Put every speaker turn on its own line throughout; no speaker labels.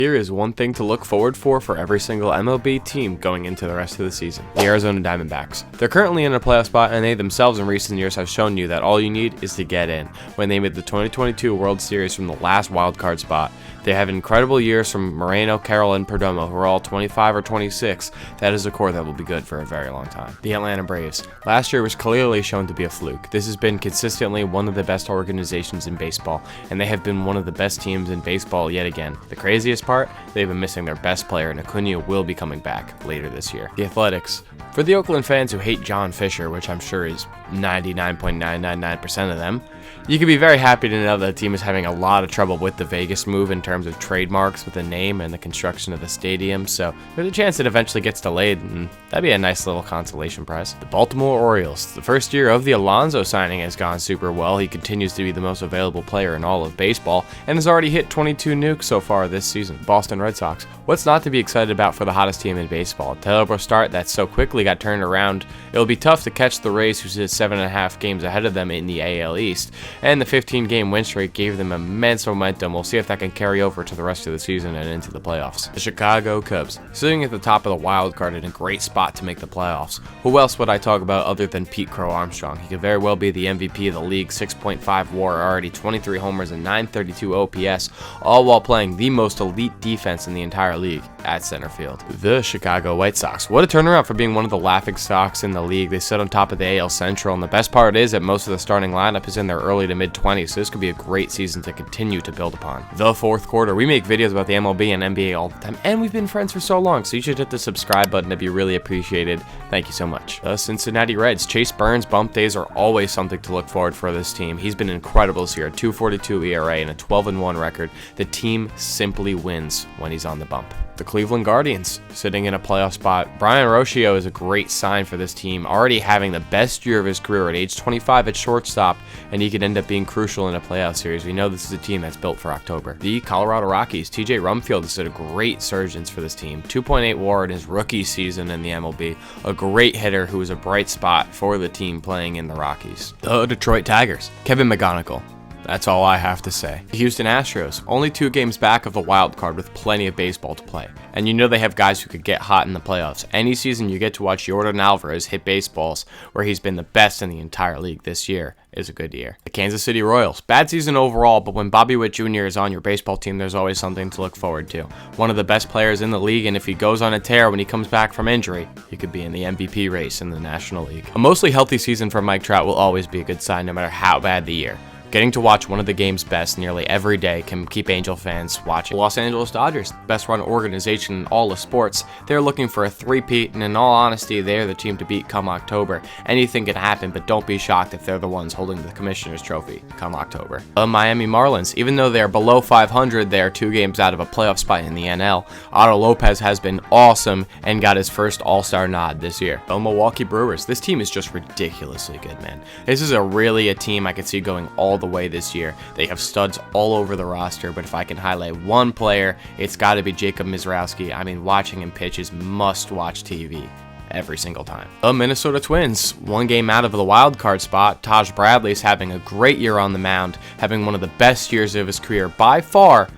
Here is one thing to look forward for every single MLB team going into the rest of the season. The Arizona Diamondbacks. They're currently in a playoff spot, and they themselves in recent years have shown you that all you need is to get in. When they made the 2022 World Series from the last wildcard spot, they have incredible years from Moreno, Carroll, and Perdomo, who are all 25 or 26. That is a core that will be good for a very long time. The Atlanta Braves. Last year was clearly shown to be a fluke. This has been consistently one of the best organizations in baseball, and they have been one of the best teams in baseball yet again. The craziest part, they've been missing their best player, and Acuna will be coming back later this year. The Athletics. For the Oakland fans who hate John Fisher, which I'm sure is 99.999% of them, you can be very happy to know that the team is having a lot of trouble with the Vegas move in terms of trademarks with the name and the construction of the stadium, so there's a chance it eventually gets delayed, and that'd be a nice little consolation prize. The Baltimore Orioles. The first year of the Alonso signing has gone super well. He continues to be the most available player in all of baseball and has already hit 22 nukes so far this season. Boston Red Sox. What's not to be excited about for the hottest team in baseball? A terrible start that so quickly got turned around. It'll be tough to catch the Rays, who sit 7.5 games ahead of them in the AL East, and the 15-game win streak gave them immense momentum. We'll see if that can carry over to the rest of the season and into the playoffs. The Chicago Cubs. Sitting at the top of the wild card in a great spot to make the playoffs. Who else would I talk about other than Pete Crow Armstrong? He could very well be the MVP of the league, 6.5 WAR, already 23 homers and 932 OPS, all while playing the most elite defense in the entire league at center field. The Chicago White Sox. What a turnaround for being one of the laughing stocks in the league. They sit on top of the AL Central, and the best part is that most of the starting lineup is in their early to mid-20s, so this could be a great season to continue to build upon. The fourth quarter. We make videos about the MLB and NBA all the time, and we've been friends for so long, so you should hit the subscribe button. It'd be really appreciated. Thank you so much. The Cincinnati Reds. Chase Burns' bump days are always something to look forward for this team. He's been incredible this year, a 2.42 ERA and a 12-1 record. The team simply wins when he's on the bump. The Cleveland Guardians, sitting in a playoff spot. Brian Rocchio is a great sign for this team, already having the best year of his career at age 25 at shortstop, and he could end up being crucial in a playoff series. We know this is a team that's built for October. The Colorado Rockies. TJ Rumfield has had a great surge for this team. 2.8 WAR in his rookie season in the MLB. A great hitter who is a bright spot for the team playing in the Rockies. The Detroit Tigers. Kevin McGonigle. That's all I have to say. The Houston Astros, only 2 games back of the wild card with plenty of baseball to play. And you know they have guys who could get hot in the playoffs. Any season you get to watch Jordan Alvarez hit baseballs, where he's been the best in the entire league this year, is a good year. The Kansas City Royals. Bad season overall, but when Bobby Witt Jr. is on your baseball team, there's always something to look forward to. One of the best players in the league, and if he goes on a tear when he comes back from injury, he could be in the MVP race in the National League. A mostly healthy season for Mike Trout will always be a good sign, no matter how bad the year. Getting to watch one of the game's best nearly every day can keep Angel fans watching. The Los Angeles Dodgers, best run organization in all of sports. They're looking for a three-peat, and in all honesty, they're the team to beat come October. Anything can happen, but don't be shocked if they're the ones holding the Commissioner's Trophy come October. The Miami Marlins, even though they're below 500, they are 2 games out of a playoff spot in the NL. Otto Lopez has been awesome and got his first All-Star nod this year. The Milwaukee Brewers, this team is just ridiculously good, man. This is really a team I could see going all the way this year. They have studs all over the roster, but if I can highlight one player, it's got to be Jacob Mizrowski. I mean, watching him pitch is must-watch TV every single time. The Minnesota Twins, 1 game out of the wild card spot. Taj Bradley's having a great year on the mound, having one of the best years of his career by far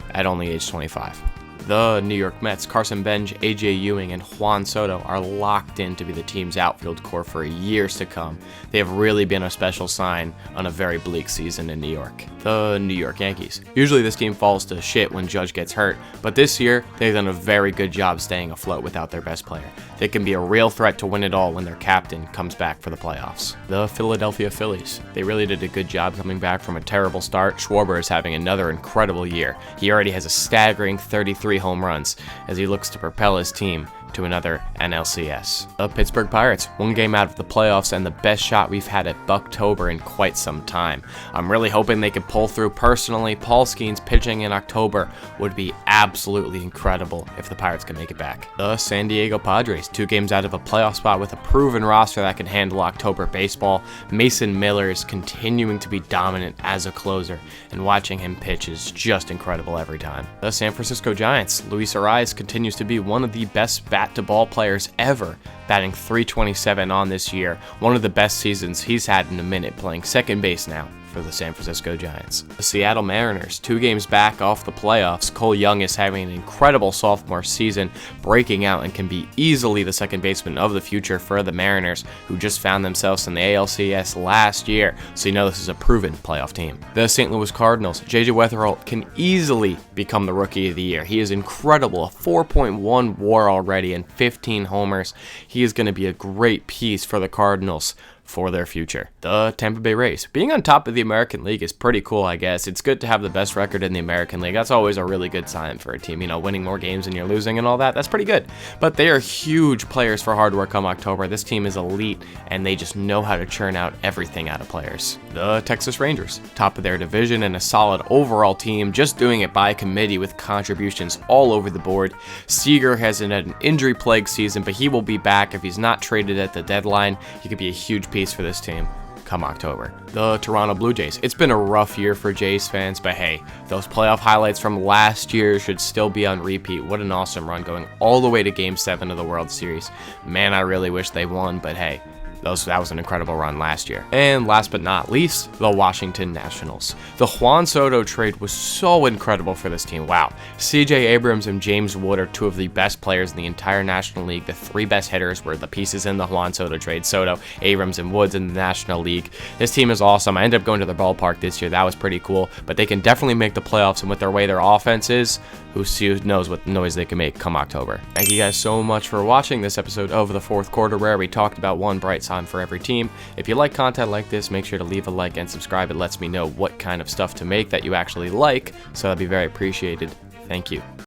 at only age 25. The New York Mets, Carson Bench, AJ Ewing, and Juan Soto are locked in to be the team's outfield core for years to come. They have really been a special sign on a very bleak season in New York. The New York Yankees. Usually this team falls to shit when Judge gets hurt, but this year they've done a very good job staying afloat without their best player. They can be a real threat to win it all when their captain comes back for the playoffs. The Philadelphia Phillies. They really did a good job coming back from a terrible start. Schwarber is having another incredible year. He already has a staggering 33 home runs as he looks to propel his team to another NLCS. The Pittsburgh Pirates, 1 game out of the playoffs and the best shot we've had at Bucktober in quite some time. I'm really hoping they can pull through. Personally, Paul Skeens pitching in October would be absolutely incredible if the Pirates can make it back. The San Diego Padres, 2 games out of a playoff spot with a proven roster that can handle October baseball. Mason Miller is continuing to be dominant as a closer, and watching him pitch is just incredible every time. The San Francisco Giants, Luis Arias continues to be one of the best bat-to-ball players ever, batting .327 on this year. One of the best seasons he's had in a minute, playing second base now for the San Francisco Giants. The Seattle Mariners, 2 games back off the playoffs. Cole Young is having an incredible sophomore season, breaking out and can be easily the second baseman of the future for the Mariners, who just found themselves in the ALCS last year, so you know this is a proven playoff team. The St. Louis Cardinals, JJ Wetherholt can easily become the Rookie of the Year. He is incredible, a 4.1 WAR already and 15 homers. He is going to be a great piece for the Cardinals for their future. The Tampa Bay Rays. Being on top of the American League is pretty cool, I guess. It's good to have the best record in the American League. That's always a really good sign for a team. You know, winning more games than you're losing and all that. That's pretty good. But they are huge players for hard work come October. This team is elite, and they just know how to churn out everything out of players. The Texas Rangers. Top of their division and a solid overall team, just doing it by committee with contributions all over the board. Seager has had an injury-plagued season, but he will be back. If he's not traded at the deadline, he could be a huge piece for this team come October. The Toronto Blue Jays. It's been a rough year for Jays fans, but hey, those playoff highlights from last year should still be on repeat. What an awesome run, going all the way to Game 7 of the World Series. Man, I really wish they won, but hey, that was an incredible run last year. And last but not least, the Washington Nationals. The Juan Soto trade was so incredible for this team. Wow. CJ Abrams and James Wood are 2 of the best players in the entire National League. The 3 best hitters were the pieces in the Juan Soto trade. Soto, Abrams, and Woods in the National League. This team is awesome. I ended up going to the ballpark this year. That was pretty cool. But they can definitely make the playoffs, and with their way their offense is, who knows what noise they can make come October. Thank you guys so much for watching this episode of the fourth quarter, where we talked about one bright sign for every team. If you like content like this, make sure to leave a like and subscribe. It lets me know what kind of stuff to make that you actually like, so that'd be very appreciated. Thank you.